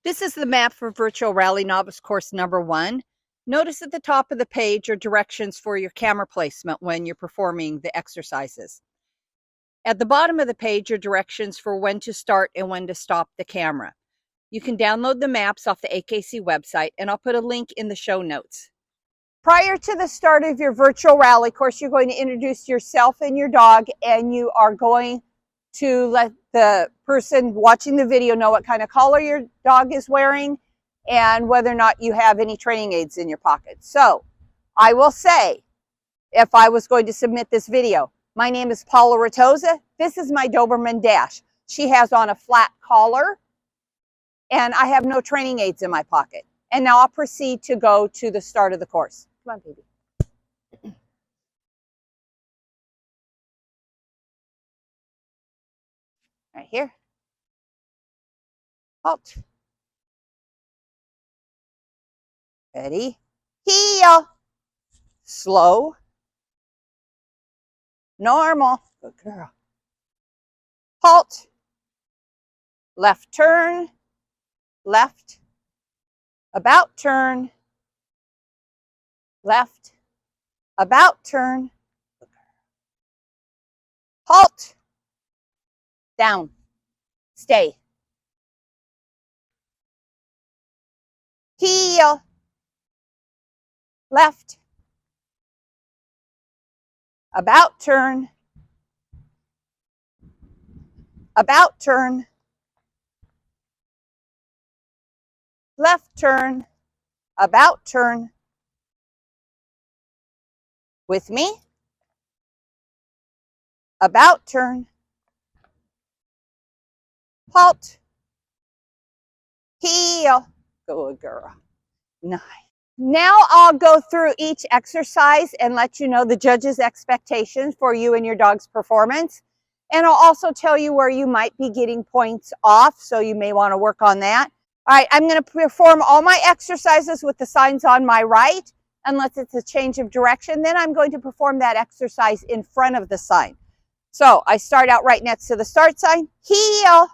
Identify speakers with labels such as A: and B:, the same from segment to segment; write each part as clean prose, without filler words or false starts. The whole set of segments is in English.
A: This is the map for Virtual Rally Novice Course number 1. Notice at the top of the page are directions for your camera placement when you're performing the exercises. At the bottom of the page are directions for when to start and when to stop the camera. You can download the maps off the AKC website, and I'll put a link in the show notes. Prior to the start of your Virtual Rally course, you're going to introduce yourself and your dog, and you are going to let the person watching the video know what kind of collar your dog is wearing and whether or not you have any training aids in your pocket. So I will say, if I was going to submit this video, my name is Paula Ratoza. This is my Doberman Dash. She has on a flat collar and I have no training aids in my pocket. And now I'll proceed to go to the start of the course. Come on, baby. Right here. Halt. Ready. Heel. Slow. Normal. Good girl. Halt. Left turn. Left. About turn. Left. About turn. Halt. Down. Stay. Heel. Left. About turn. About turn. Left turn. About turn. With me. About turn. Halt. Heel. Good girl. Nice. Now I'll go through each exercise and let you know the judge's expectations for you and your dog's performance. And I'll also tell you where you might be getting points off, so you may want to work on that. All right, I'm going to perform all my exercises with the signs on my right, unless it's a change of direction. Then I'm going to perform that exercise in front of the sign. So I start out right next to the start sign. Heel.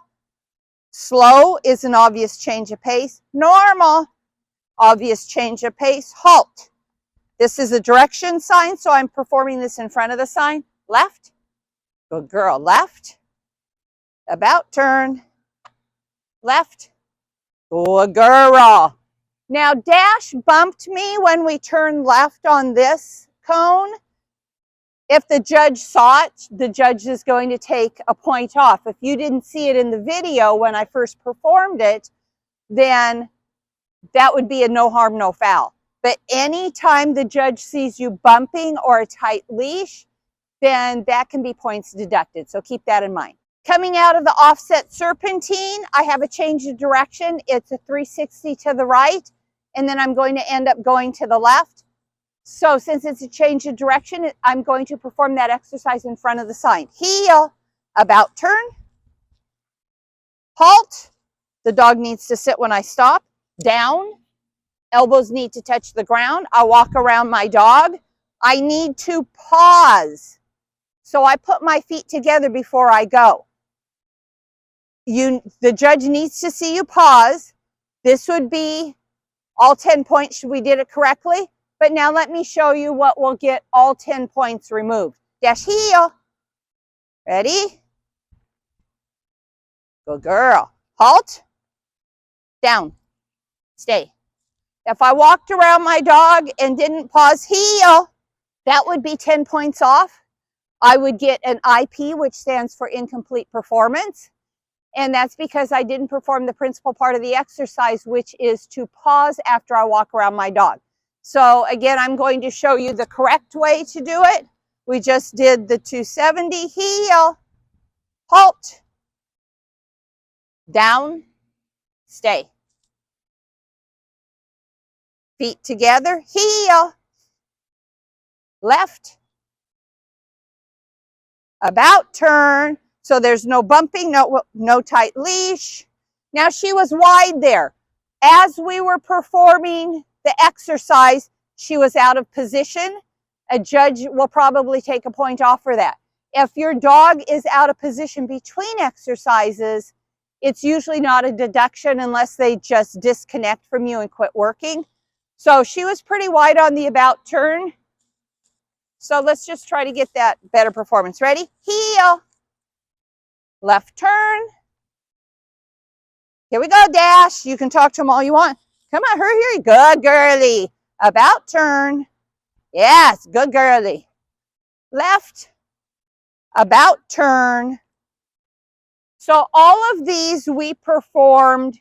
A: Slow is an obvious change of pace. Normal, obvious change of pace. Halt. This is a direction sign, so I'm performing this in front of the sign. Left. Good girl. Left. About turn. Left. Good girl. Now, Dash bumped me when we turned left on this cone. If the judge saw it, the judge is going to take a point off. If you didn't see it in the video when I first performed it, then that would be a no harm, no foul. But anytime the judge sees you bumping or a tight leash, then that can be points deducted. So keep that in mind. Coming out of the offset serpentine, I have a change of direction. It's a 360 to the right, and then I'm going to end up going to the left. So since it's a change of direction, I'm going to perform that exercise in front of the sign. Heel. About turn. Halt. The dog needs to sit when I stop. Down. Elbows need to touch the ground. I walk around my dog. I need to pause. So I put my feet together before I go. The judge needs to see you pause. This would be all 10 points. We did it correctly. But now let me show you what will get all 10 points removed. Dash heel. Ready? Good girl. Halt. Down. Stay. If I walked around my dog and didn't pause heel, that would be 10 points off. I would get an IP, which stands for incomplete performance. And that's because I didn't perform the principal part of the exercise, which is to pause after I walk around my dog. So again, I'm going to show you the correct way to do it. We just did the 270. Heel. Halt. Down. Stay. Feet together. Heel. Left. About turn. So there's no bumping, no tight leash. Now she was wide there. As we were performing the exercise, she was out of position. A judge will probably take a point off for that. If your dog is out of position between exercises, it's usually not a deduction unless they just disconnect from you and quit working. So she was pretty wide on the about turn. So let's just try to get that better performance. Ready? Heel. Left turn. Here we go, dash. You can talk to them all you want. Come on, hurry. Good girly. About turn. Yes, good girly. Left. About turn. So all of these we performed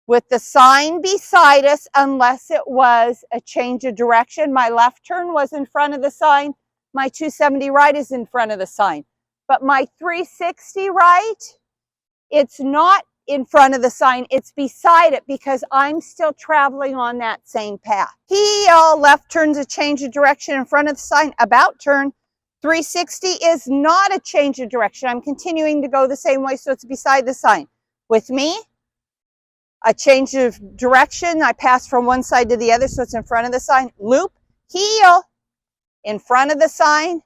A: with the sign beside us unless it was a change of direction. My left turn was in front of the sign. My 270 right is in front of the sign. But my 360 right, it's not in front of the sign, it's beside it because I'm still traveling on that same path. Heel, left turn's a change of direction in front of the sign, about turn. 360 is not a change of direction. I'm continuing to go the same way, so it's beside the sign. With me, a change of direction, I pass from one side to the other, so it's in front of the sign. Loop, heel, in front of the sign,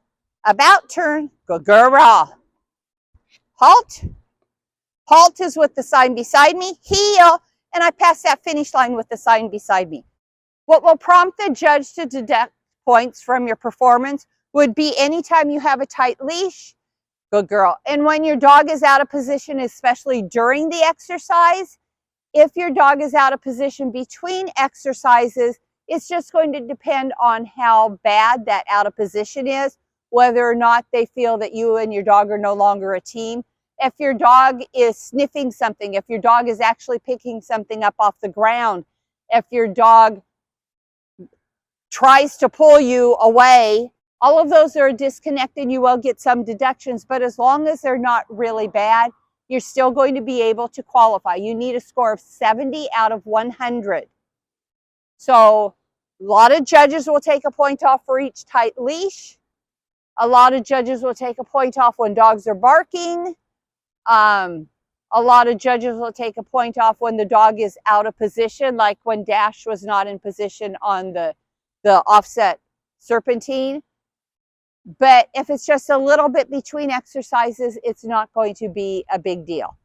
A: about turn, good girl. Halt. Halt is with the sign beside me, heel, and I pass that finish line with the sign beside me. What will prompt the judge to deduct points from your performance would be anytime you have a tight leash, good girl. And when your dog is out of position, especially during the exercise, if your dog is out of position between exercises, it's just going to depend on how bad that out of position is, whether or not they feel that you and your dog are no longer a team. If your dog is sniffing something, if your dog is actually picking something up off the ground, if your dog tries to pull you away, all of those are disconnected. You will get some deductions, but as long as they're not really bad, you're still going to be able to qualify. You need a score of 70 out of 100. So a lot of judges will take a point off for each tight leash. A lot of judges will take a point off when dogs are barking. A lot of judges will take a point off when the dog is out of position, like when Dash was not in position on the offset serpentine. But if it's just a little bit between exercises, it's not going to be a big deal.